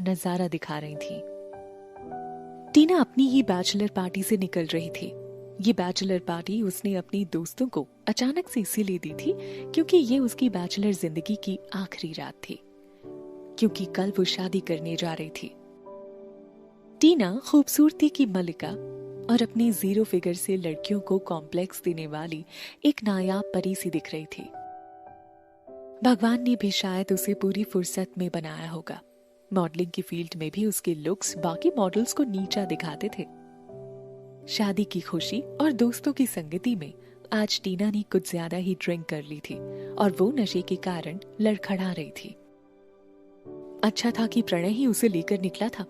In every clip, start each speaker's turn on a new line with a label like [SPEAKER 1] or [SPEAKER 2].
[SPEAKER 1] नजारा दिखा रही थी। टीना अपनी ही बैचलर पार्टी से निकल रही थी। ये बैचलर पार्टी उसने अपनी दोस्तों को अचानक से इसीलिए दी थी क्योंकि ये उसकी बैचलर जिंदगी की आखिरी रात थी, क्योंकि कल वो शादी करने जा रही थी। टीना खूबसूरती की मलिका और अपनी जीरो फिगर से लड़कियों को कॉम्प्लेक्स देने वाली एक नायाब परी सी दिख रही थी। भगवान ने भी शायद उसे पूरी फुर्सत में बनाया होगा। मॉडलिंग की फील्ड में भी उसके लुक्स बाकी मॉडल्स को नीचा दिखाते थे। शादी की खुशी और दोस्तों की संगति में आज टीना ने कुछ ज्यादा ही ड्रिंक कर ली थी और वो नशे के कारण लड़खड़ा रही थी। अच्छा था कि प्रणय ही उसे लेकर निकला था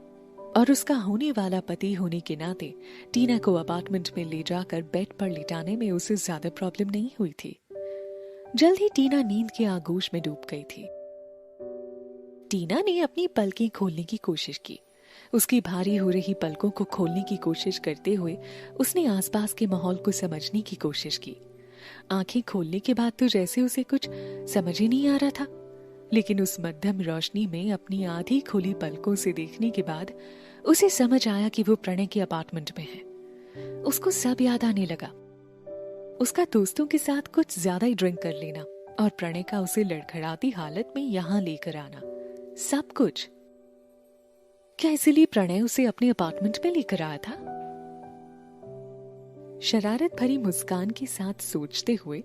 [SPEAKER 1] और उसका होने वाला पति होने के नाते टीना को अपार्टमेंट में ले जाकर बेड पर लिटाने में उसे ज्यादा प्रॉब्लम नहीं हुई थी। जल्द ही टीना नींद के आगोश में डूब गई थी। टीना ने अपनी पलकें खोलने की कोशिश की। उसकी भारी हो रही पलकों को खोलने की कोशिश करते हुए उसने आसपास के माहौल को समझने की कोशिश की। आंखें खोलने के बाद तो जैसे उसे कुछ समझ ही नहीं आ रहा था, लेकिन उस मध्यम रोशनी में अपनी आधी खुली पलकों से देखने के बाद उसे समझ आया कि वो प्रणय के अपार्टमेंट में है। उसको सब याद आने लगा। उसका दोस्तों के साथ कुछ ज्यादा ही ड्रिंक कर लेना और प्रणय का उसे लड़खड़ाती हालत में यहां लेकर आना, सब कुछ। क्या इसीलिए प्रणय उसे अपने अपार्टमेंट में लेकर आया था? शरारत भरी मुस्कान के साथ सोचते हुए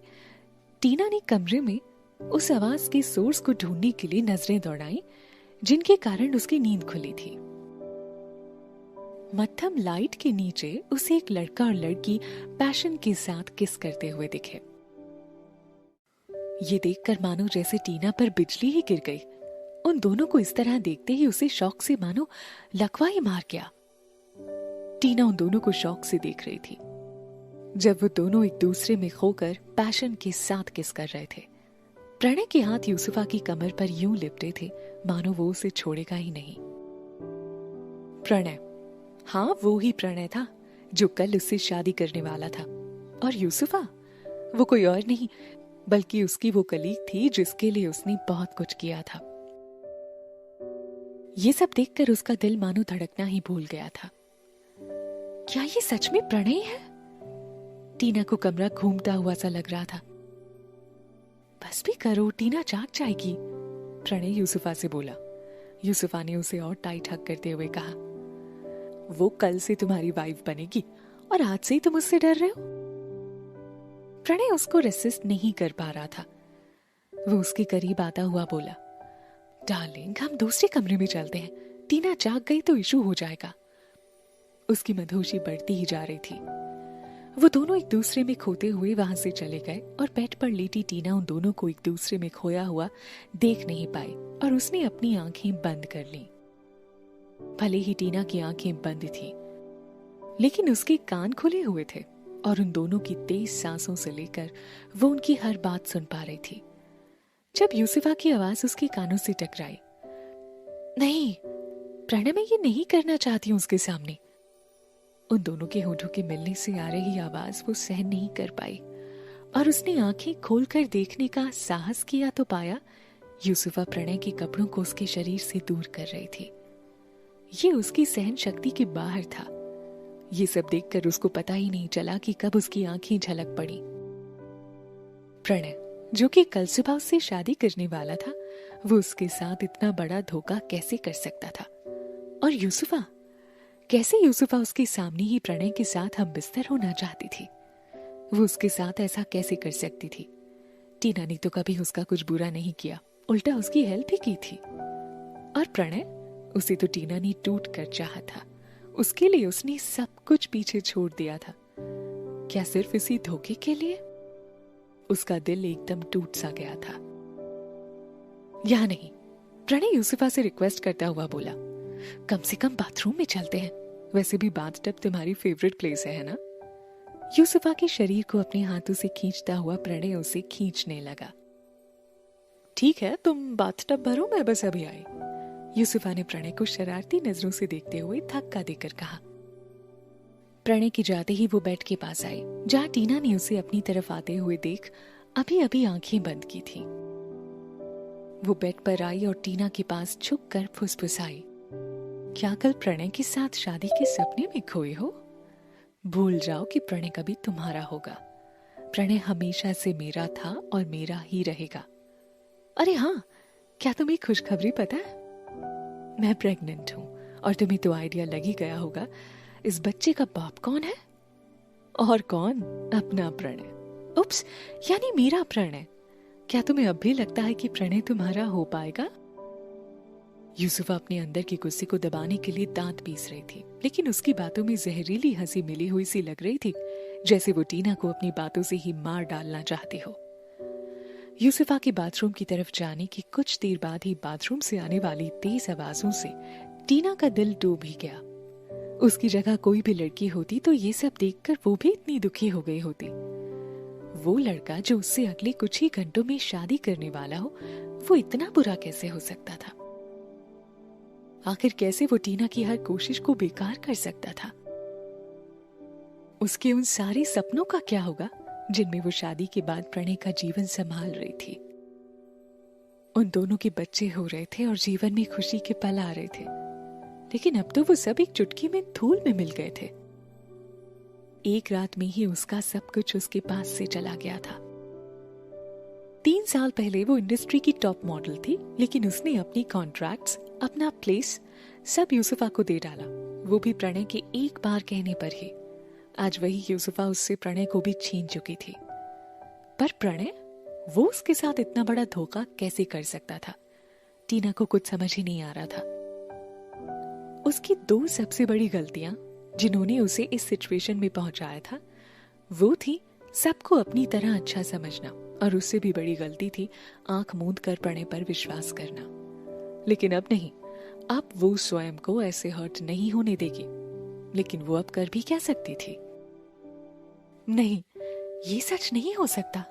[SPEAKER 1] टीना ने कमरे में उस आवाज के सोर्स को ढूंढने के लिए नजरें दौड़ाई जिनके कारण उसकी नींद खुली थी। मध्यम लाइट के नीचे उसे एक लड़का और लड़की पैशन के साथ किस करते हुए दिखे। ये देखकर मानो जैसे टीना पर बिजली ही गिर गई। उन दोनों को इस तरह देखते ही उसे शौक से मानो लकवा ही मार गया। टीना उन दोनों को शौक से देख रही थी जब वो दोनों एक दूसरे में खोकर पैशन के साथ किस कर रहे थे। प्रणय के हाथ यूसुफा की कमर पर यूं लिपटे थे मानो वो उसे छोड़ेगा ही नहीं। प्रणय, हाँ वो ही प्रणय था जो कल उससे शादी करने वाला था। और यूसुफा, वो कोई और नहीं बल्कि उसकी वो कलीग थी जिसके लिए उसने बहुत कुछ किया था। ये सब देखकर उसका दिल मानो धड़कना ही भूल गया था। क्या ये सच में प्रणय है? टीना को कमरा घूमता हुआ सा लग रहा था। बस भी करो, टीना जाग जाएगी, प्रणय यूसुफा से बोला। यूसुफा ने उसे और टाइट हक करते हुए कहा, वो कल से तुम्हारी वाइफ बनेगी और आज से ही तुम उससे डर रहे हो। प्रणय उसको रेसिस्ट नहीं कर पा रहा था। वो उसके करीब आता हुआ बोला, डार्लिंग हम दूसरे कमरे में चलते हैं, टीना जाग गई तो इशू हो जाएगा। उसकी मधोशी बढ़ती ही जा रही थी। वो दोनों एक दूसरे में खोते हुए वहां से चले गए और बेड पर लेटी टीना उन दोनों को एक दूसरे में खोया हुआ देख नहीं पाई और उसने अपनी आंखें बंद कर ली। भले ही टीना की आंखें बंद थी लेकिन उसके कान खुले हुए थे और उन दोनों की तेज सांसों से लेकर वो उनकी हर बात सुन पा रही थी। जब यूसुफा की आवाज उसके कानों से टकराई, नहीं प्रणय, मैं ये नहीं करना चाहती हूं उसके सामने। उन दोनों के होठों के मिलने से आ रही आवाज वो सहन नहीं कर पाई और उसने आंखें खोलकर देखने का साहस किया तो पाया यूसुफा प्रणय के कपड़ों को उसके शरीर से दूर कर रही थी। ये उसकी सहन शक्ति के बाहर था। ये सब देखकर उसको पता ही नहीं चला कि कब उसकी आंखें झलक पड़ी। प्रणय, जो कि कल सुबह उससे शादी करने वाला था, वो उसके साथ इतना बड़ा धोखा कैसे कर सकता था? और यूसुफा, कैसे यूसुफा उसके सामने ही प्रणय के साथ हम बिस्तर होना चाहती थी? वो उसके साथ ऐसा कैसे कर सकती थी? टीना ने तो कभी उसका कुछ बुरा नहीं किया, उल्टा उसकी हेल्प ही की थी। और प्रणय, उसे तो टीना ने टूट कर चाहा था। उसके लिए उसने सब कुछ पीछे छोड़ दिया था। क्या सिर्फ इसी धोखे के लिए? उसका दिल एकदम टूट सा गया था। यहां नहीं, प्रणय यूसुफा से रिक्वेस्ट करता हुआ बोला, कम से कम बाथरूम में चलते हैं, वैसे भी बाथटब तुम्हारी फेवरेट प्लेस है ना? यूसुफा के शरीर को अपने हाथों से खींचता हुआ प्रणय उसे खींचने लगा। ठीक है, तुम बाथटब भरो, मैं बस अभी आई। यूसुफा ने प्रणय को शरारती नजरों से देखते हुए धक्का देकर कहा। प्रणय की जाते ही वो बेड के पास आई जहां टीना ने उसे अपनी तरफ आते हुए देख अभी अभी आंखें बंद की थी। वो बेड पर आई और टीना के पास झुक कर फुसफुसाई, क्या कल प्रणय के साथ शादी के सपने में खोए हो? भूल जाओ कि प्रणय कभी तुम्हारा होगा। प्रणय हमेशा से मेरा था और मेरा ही रहेगा। अरे हाँ, क्या तुम्हें खुशखबरी पता है? मैं प्रेग्नेंट हूं और तुम्हें तो आइडिया लग ही गया होगा इस बच्चे का बाप कौन है। और कौन? अपना प्रणय। उप्स, यानी मेरा प्रणय। क्या तुम्हें अब भी लगता है कि प्रणय तुम्हारा हो पाएगा? यूसुफा अपने अंदर की गुस्से को दबाने के लिए दांत पीस रही थी, लेकिन उसकी बातों में जहरीली हंसी मिली हुई सी लग रही थी, जैसे वो टीना को अपनी बातों से ही मार डालना चाहती हो। यूसुफा के बाथरूम की तरफ जाने की कुछ देर बाद ही बाथरूम से आने वाली तेज आवाजों से टीना का दिल डूब ही गया। उसकी जगह कोई भी लड़की होती तो ये सब देखकर वो भी इतनी दुखी हो गई होती। वो लड़का जो उससे अगले कुछ ही घंटों में शादी करने वाला हो, वो इतना बुरा कैसे हो सकता था? आखिर कैसे वो टीना की हर कोशिश को बेकार कर सकता था? उसके उन सारे सपनों का क्या होगा जिनमें वो शादी के बाद प्रणय का जीवन संभाल रही थी? उन दोनों के बच्चे हो रहे थे और जीवन में खुशी के पल आ रहे थे, लेकिन अब तो वो सब एक चुटकी में धूल में मिल गए थे। एक रात में ही उसका सब कुछ उसके पास से चला गया था। 3 साल पहले वो इंडस्ट्री की टॉप मॉडल थी, लेकिन उसने अपनी कॉन्ट्रैक्ट्स, अपना प्लेस सब यूसुफा को दे डाला, वो भी प्रणय के एक बार कहने पर ही। आज वही यूसुफा उससे प्रणय को भी छीन चुकी थी। पर प्रणय, वो उसके साथ इतना बड़ा धोखा कैसे कर सकता था? टीना को कुछ समझ ही नहीं आ रहा था। उसकी 2 सबसे बड़ी गलतियां जिन्होंने उसे इस सिचुएशन में पहुंचाया था, वो थी सबको अपनी तरह अच्छा समझना, और उससे भी बड़ी गलती थी आंख मूंद कर प्रणय पर विश्वास करना। लेकिन अब नहीं, अब वो स्वयं को ऐसे हर्ट नहीं होने देगी। लेकिन वो अब कर भी क्या सकती थी? नहीं, ये सच नहीं हो सकता,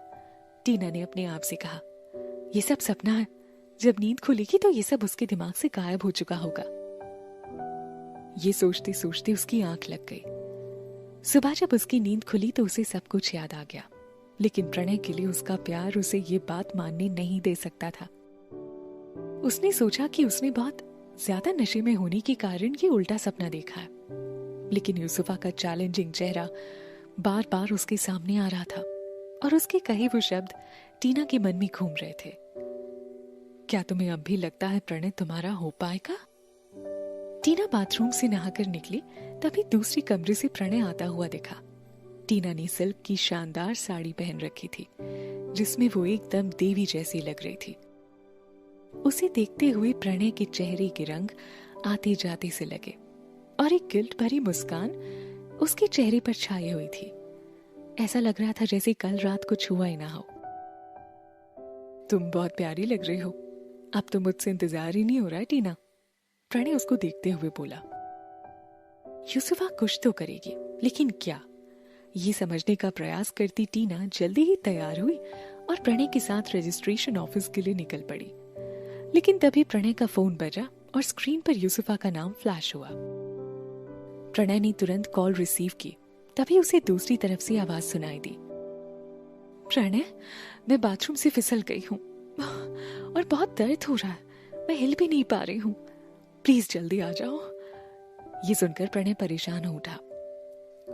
[SPEAKER 1] टीना ने अपने आप से कहा। ये सब सपना है। जब नींद खुलेगी तो ये सब उसके दिमाग से गायब हो चुका होगा। ये सोचते सोचते उसकी आंख लग गई। सुबह जब उसकी नींद खुली तो उसे सब कुछ याद आ गया, लेकिन प्रणय के लिए उसका प्यार उसे ये बात मानने नहीं दे सकता था। उसने सोचा कि उसने बहुत ज्यादा नशे में होने के कारण ये उल्टा सपना देखा है, लेकिन यूसुफा का चैलेंजिंग चेहरा बार बार उसके सामने आ रहा था और उसके कहे वो शब्द टीना के मन में घूम रहे थे। क्या तुम्हें अब भी लगता है प्रणय तुम्हारा हो पाएगा? टीना बाथरूम से नहाकर निकली, तभी दूसरे कमरे से प्रणय आता हुआ दिखा। टीना ने सिल्क की शानदार साड़ी पहन रखी थी, जिसमें वो एकदम देवी जैसी लग रही थी। उसे देखते हुए प्रणय के चेहरे के रंग आते जाते से लगे और एक गिल्ट भरी मुस्कान उसके चेहरे पर छाई हुई थी। ऐसा लग रहा था जैसे कल रात कुछ हुआ ही ना हो। तुम बहुत प्यारी लग रही हो। अब तो मुझसे इंतजार ही नहीं हो रहा है टीना, प्रणय उसको देखते हुए बोला। यूसुफा कुछ तो करेगी, लेकिन क्या? ये समझने का प्रयास करती टीना जल्दी ही तैयार हुई और प्रणय के साथ रजिस्ट्रेशन ऑफिस के लिए निकल पड़ी। लेकिन तभी प्रणय का फोन बजा और स्क्रीन पर यूसुफा का नाम फ्लैश हुआ। प्रणय ने तुरंत कॉल रिसीव की, तभी उसे दूसरी तरफ से आवाज सुनाई दी। प्रणय, मैं बाथरूम से फिसल गई हूँ और बहुत दर्द हो रहा है, मैं हिल भी नहीं पा रही हूँ, प्लीज जल्दी आ जाओ। ये सुनकर प्रणय परेशान हो उठा।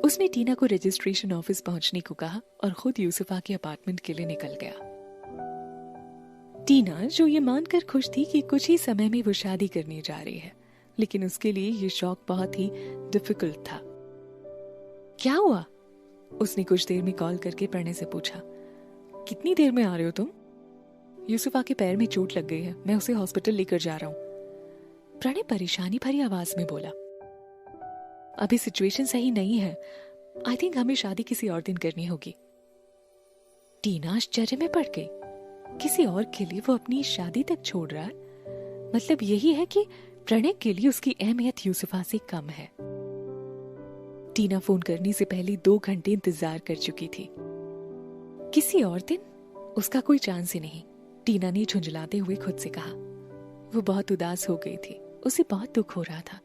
[SPEAKER 1] उसने टीना को रजिस्ट्रेशन ऑफिस पहुंचने को कहा और खुद यूसुफा के अपार्टमेंट के लिए निकल गया। टीना, जो ये मानकर खुश थी कि कुछ ही समय में वो शादी करने जा रही है, लेकिन उसके लिए ये शौक बहुत ही डिफिकल्ट था। क्या हुआ? उसने कुछ देर में कॉल करके प्रणय से पूछा। कितनी देर में आ रहे हो तुम? यूसुफा के पैर में चोट लग गई है, मैं उसे हॉस्पिटल लेकर जा रहा हूँ, प्रणय परेशानी भरी आवाज में बोला। अभी सिचुएशन सही नहीं है, आई थिंक हमें शादी किसी और दिन करनी होगी। टीना आश्चर्य में पड़ गई। किसी और के लिए वो अपनी शादी तक छोड़ रहा है? मतलब यही है कि प्रणय के लिए उसकी अहमियत यूसुफा से कम है। टीना फोन करने से पहले 2 घंटे इंतजार कर चुकी थी। किसी और दिन? उसका कोई चांस ही नहीं, टीना ने झुंझलाते हुए खुद से कहा। वो बहुत उदास हो गई थी, उसे बहुत दुख हो रहा था।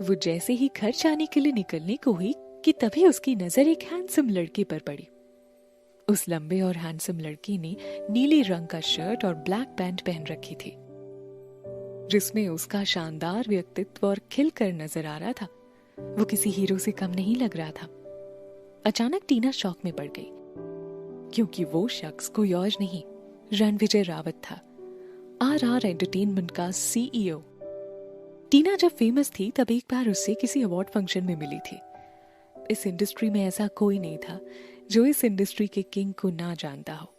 [SPEAKER 1] वो जैसे ही घर जाने के लिए निकलने को हुई कि तभी उसकी नजर एक हैंडसम लड़के पर पड़ी। उस लंबे और हैंडसम लड़की ने नीले रंग का शर्ट और ब्लैक पैंट पहन रखी थी। जिसमें उसका शानदार व्यक्तित्व और खिलकर नजर आ रहा था, वो किसी हीरो से कम नहीं लग रहा था। अचानक टीना शॉक में पड़ गई, क्योंकि वो शख्स कोई और नहीं, रणविजय रावत था, RR एंटरटेनमेंट का CEO। टीना जब फेमस थी तब एक बार उससे किसी अवार्ड फंक्शन में मिली थी। इस इंडस्ट्री में ऐसा कोई नहीं था जो इस इंडस्ट्री के किंग को ना जानता हो।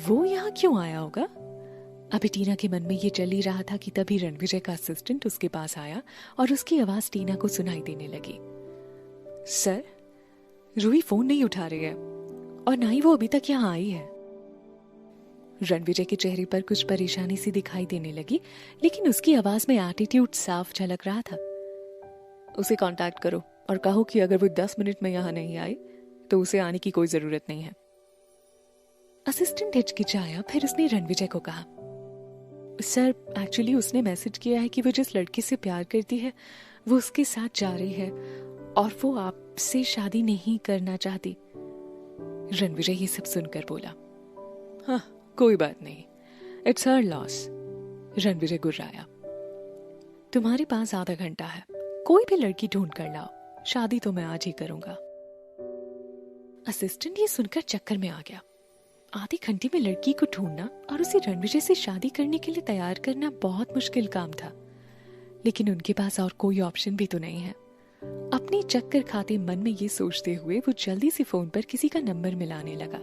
[SPEAKER 1] वो यहाँ क्यों आया होगा? अभी टीना के मन में ये चल ही रहा था कि तभी रणविजय का असिस्टेंट उसके पास आया और उसकी आवाज टीना को सुनाई देने लगी। सर, रूही फोन नहीं उठा रही है और ना ही वो अभी तक यहाँ आई है। रणविजय के चेहरे पर कुछ परेशानी सी दिखाई देने लगी, लेकिन उसकी आवाज में एटीट्यूड साफ झलक रहा था। उसे कांटेक्ट करो और कहो कि अगर वो 10 मिनट में यहाँ नहीं आई तो उसे आने की कोई जरूरत नहीं है। असिस्टेंट हिचकिचाया, फिर उसने रणविजय को कहा, सर एक्चुअली उसने मैसेज किया है कि वो जिस लड़की से प्यार करती है वो उसके साथ जा रही है और वो आपसे शादी नहीं करना चाहती। रणविजय ये सब सुनकर बोला, हाँ कोई बात नहीं, इट्स हर लॉस। रणविजय गुर्राया, तुम्हारे पास आधा घंटा है, कोई भी लड़की ढूंढ कर लाओ, शादी तो मैं आज ही करूंगा। असिस्टेंट ये सुनकर चक्कर में आ गया। आधे घंटे में लड़की को ढूंढना और उसे रणविजय से शादी करने के लिए तैयार करना बहुत मुश्किल काम था, लेकिन उनके पास और कोई ऑप्शन भी तो नहीं है। अपने चक्कर खाते मन में ये सोचते हुए वो जल्दी से फोन पर किसी का नंबर मिलाने लगा।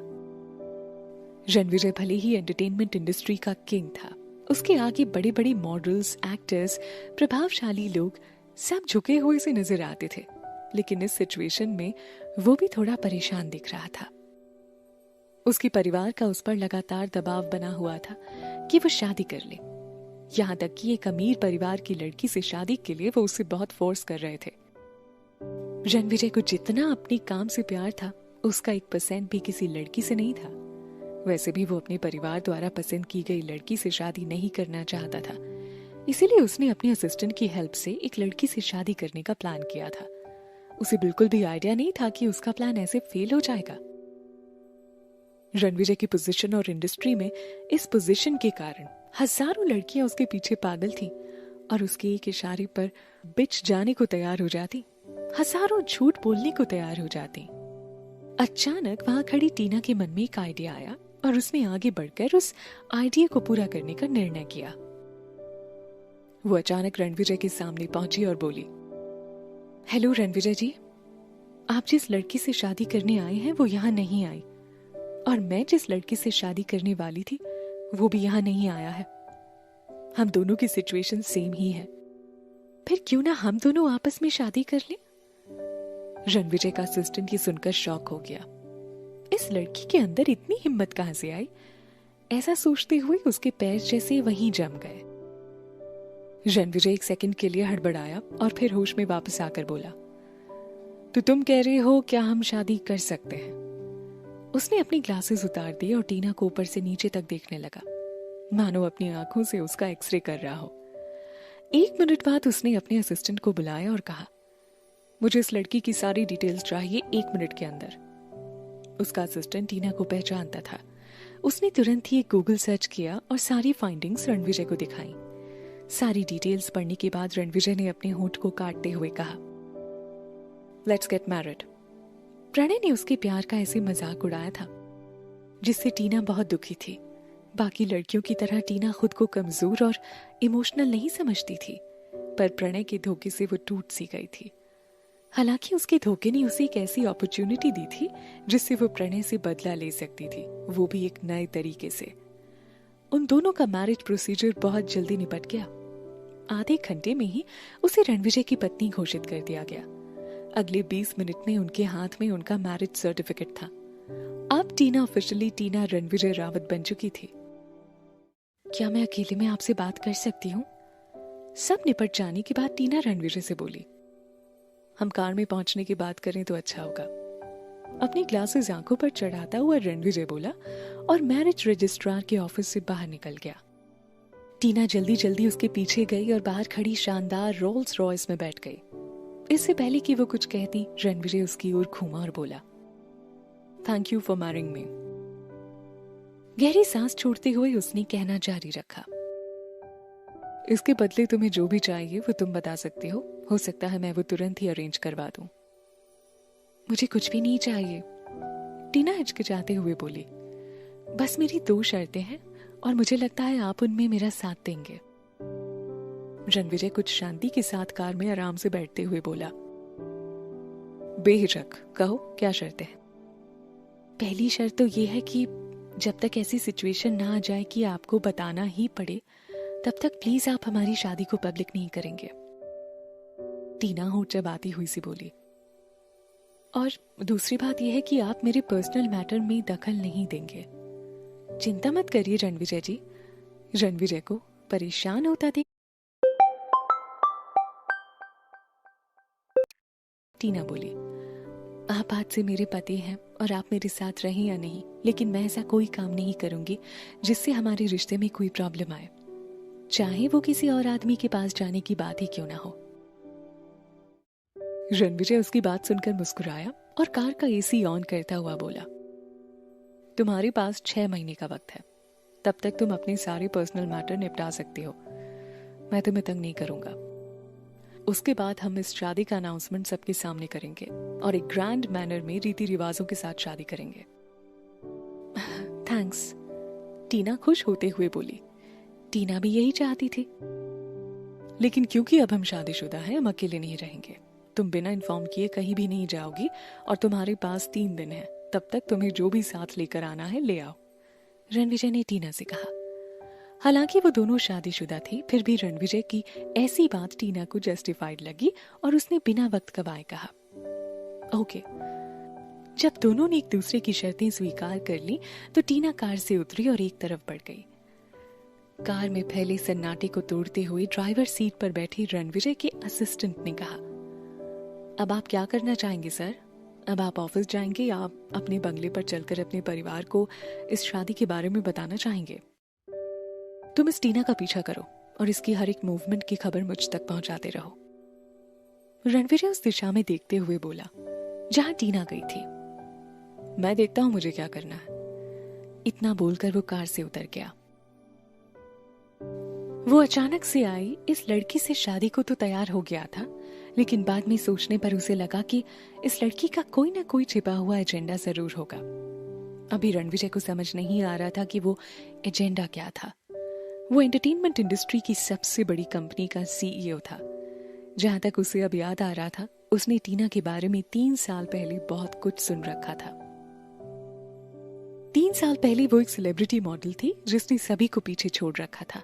[SPEAKER 1] रणविजय भले ही एंटरटेनमेंट इंडस्ट्री का किंग था, उसके आगे बड़े बड़े मॉडल्स, एक्टर्स, प्रभावशाली लोग सब झुके हुए से नजर आते थे, लेकिन इस सिचुएशन में वो भी थोड़ा परेशान दिख रहा था। उसके परिवार का उस पर लगातार दबाव बना हुआ था कि वो शादी कर ले। यहाँ तक कि एक अमीर परिवार की लड़की से शादी के लिए वो उसे बहुत फोर्स कर रहे थे। रणविजय को जितना अपने काम से प्यार था, उसका 1% भी किसी लड़की से नहीं था। वैसे भी वो अपने परिवार द्वारा पसंद की गई लड़की से शादी नहीं करना चाहता था, इसीलिए उसने अपने असिस्टेंट की हेल्प से एक लड़की से शादी करने का प्लान किया था। उसे बिल्कुल भी आइडिया नहीं था कि उसका प्लान ऐसे फेल हो जाएगा। रणविजय की पोजीशन और इंडस्ट्री में इस पोजीशन के कारण हजारों लड़कियां उसके पीछे पागल थीं और उसके एक इशारे पर बिछ जाने को तैयार हो जाती, हजारों झूठ बोलने को तैयार हो जाती। अचानक वहां खड़ी टीना के मन में एक आइडिया आया और उसने आगे बढ़कर उस आइडिया को पूरा करने का निर्णय किया। वो अचानक रणविजय के सामने पहुंची और बोली, हेलो रणविजय जी, आप जिस लड़की से शादी करने आए हैं वो यहाँ नहीं आई, और मैं जिस लड़की से शादी करने वाली थी वो भी यहाँ नहीं आया है। हम दोनों की सिचुएशन सेम ही है, फिर क्यों ना हम दोनों आपस में शादी कर लें? रणविजय का असिस्टेंट ये सुनकर शॉक हो गया। इस लड़की के अंदर इतनी हिम्मत कहां से आई? ऐसा सोचते हुए उसके पैर जैसे वहीं जम गए। रणविजय एक सेकंड के लिए हड़बड़ाया और फिर होश में वापस आकर बोला, तो तुम कह रहे हो क्या हम शादी कर सकते हैं? उसने अपनी ग्लासेस उतार दिए और टीना को ऊपर से नीचे तक देखने लगा, मानो अपनी आंखों से उसका एक्सरे कर रहा हो। 1 मिनट बाद उसने अपने असिस्टेंट को बुलाया और कहा, मुझे इस लड़की की सारी डिटेल्स चाहिए 1 मिनट के अंदर। उसका असिस्टेंट टीना को पहचानता था। उसने तुरंत ही एक गूगल सर्च किया और सारी फाइंडिंग्स रणविजय को दिखाई। सारी डिटेल्स पढ़ने के बाद रणविजय ने अपने होंठ को काटते हुए कहा, लेट्स गेट मैरिड। प्रणय ने उसके प्यार का ऐसे मजाक उड़ाया था जिससे टीना बहुत दुखी थी। बाकी लड़कियों की तरह टीना खुद को कमजोर और इमोशनल नहीं समझती थी, पर प्रणय के धोखे से वो टूट सी गई थी। हालांकि उसके धोखे ने उसे एक ऐसी अपॉर्चुनिटी दी थी जिससे वो प्रणय से बदला ले सकती थी, वो भी एक नए तरीके से। उन दोनों का मैरिज प्रोसीजर बहुत जल्दी निपट गया। आधे घंटे में ही उसे रणविजय की पत्नी घोषित कर दिया गया। अगले 20 मिनट में उनके हाथ में उनका मैरिज सर्टिफिकेट था। अब टीना ऑफिशियली टीना रणविजय रावत बन चुकी थी। क्या मैं अकेले में आपसे बात कर सकती हूँ? सब निपट जाने के बाद टीना रणविजय से बोली, हम कार में पहुंचने की बात करें तो अच्छा होगा। अपनी ग्लासेस आंखों पर चढ़ाता हुआ रणविजय बोला और मैरिज रजिस्ट्रार के ऑफिस से बाहर निकल गया। टीना जल्दी जल्दी उसके पीछे गई और बाहर खड़ी शानदार रोल्स रॉयस में बैठ गई। इससे पहले कि वो कुछ कहती, रणविजय उसकी ओर घूमा और बोला, थैंक यू फॉर मैरिंग मी। गहरी सांस छोड़ते हुए उसने कहना जारी रखा, इसके बदले तुम्हें जो भी चाहिए वो तुम बता सकती हो सकता है मैं वो तुरंत ही अरेंज करवा दूं। मुझे कुछ भी नहीं चाहिए, टीना हिचकिचाते हुए बोली। बस मेरी 2 शर्तें हैं और मुझे लगता है आप उनमें मेरा साथ देंगे। रणविजय कुछ शांति के साथ कार में आराम से बैठते हुए बोला, बेहिचक कहो क्या शर्तें हैं। पहली शर्त तो ये है कि जब तक ऐसी सिचुएशन ना आ जाए कि आपको बताना ही पड़े, तब तक प्लीज आप हमारी शादी को पब्लिक नहीं करेंगे। टीना होठ चबाती हुई सी बोली। और दूसरी बात यह है कि आप मेरे पर्सनल मैटर में दखल नहीं देंगे। चिंता मत करिए रणविजय जी। रणविजय को परेशान होता देख टीना बोली, आप आज से मेरे पति हैं और आप मेरे साथ रहें या नहीं, लेकिन मैं ऐसा कोई काम नहीं करूंगी जिससे हमारे रिश्ते में कोई प्रॉब्लम आए, चाहे वो किसी और आदमी के पास जाने की बात ही क्यों ना हो। रणविजय उसकी बात सुनकर मुस्कुराया और कार का एसी ऑन करता हुआ बोला, तुम्हारे पास 6 महीने का वक्त है, तब तक तुम अपने सारे पर्सनल मैटर निपटा सकते हो। मैं तुम्हें तंग नहीं करूंगा। उसके बाद हम इस शादी का अनाउंसमेंट सबके सामने करेंगे और एक ग्रैंड मैनर में रीति रिवाजों के साथ शादी करेंगे। थैंक्स, टीना खुश होते हुए बोली। टीना भी यही चाहती थी। लेकिन क्योंकि अब हम शादीशुदा हैं, हम अकेले नहीं रहेंगे। तुम बिना इन्फॉर्म किए कहीं भी नहीं जाओगी और तुम्हारे पास 3 दिन है, तब तक तुम्हें जो भी साथ लेकर आना है ले आओ, रणविजय ने टीना से कहा। हालांकि वो दोनों शादीशुदा थे, फिर भी रणविजय की ऐसी बात टीना को जस्टिफाइड लगी और उसने बिना वक्त गवाए कहा, ओके। जब दोनों ने एक दूसरे की शर्तें स्वीकार कर ली तो टीना कार से उतरी और एक तरफ बढ़ गई। कार में फैले सन्नाटे को तोड़ते हुए ड्राइवर सीट पर बैठे रणविजय के असिस्टेंट ने कहा, अब आप क्या करना चाहेंगे सर? अब आप ऑफिस जाएंगे या आप अपने बंगले पर चलकर अपने परिवार को इस शादी के बारे में बताना चाहेंगे? तुम इस टीना का पीछा करो और इसकी हर एक मूवमेंट की खबर मुझ तक पहुंचाते रहो। रणविजय उस दिशा में देखते हुए बोला जहां टीना गई थी। मैं देखता हूं मुझे क्या करना है। इतना बोलकर वो कार से उतर गया। वो अचानक से आई इस लड़की से शादी को तो तैयार हो गया था, लेकिन बाद में सोचने पर उसे लगा कि इस लड़की का कोई ना कोई छिपा हुआ एजेंडा जरूर होगा। अभी रणविजय को समझ नहीं आ रहा था कि वो एजेंडा क्या था। वो एंटरटेनमेंट इंडस्ट्री की सबसे बड़ी कंपनी का सीईओ था। जहां तक उसे अब याद आ रहा था, उसने टीना के बारे में 3 साल पहले बहुत कुछ सुन रखा था। 3 साल पहले वो एक सेलिब्रिटी मॉडल थी जिसने सभी को पीछे छोड़ रखा था,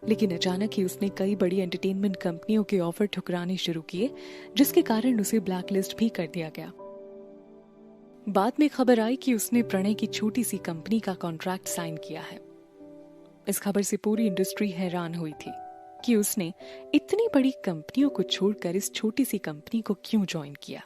[SPEAKER 1] लेकिन अचानक ही उसने कई बड़ी एंटरटेनमेंट कंपनियों के ऑफर ठुकराने शुरू किए, जिसके कारण उसे ब्लैकलिस्ट भी कर दिया गया। बाद में खबर आई कि उसने प्रणय की छोटी सी कंपनी का कॉन्ट्रैक्ट साइन किया है। इस खबर से पूरी इंडस्ट्री हैरान हुई थी कि उसने इतनी बड़ी कंपनियों को छोड़कर इस छोटी सी कंपनी को क्यों ज्वाइन किया।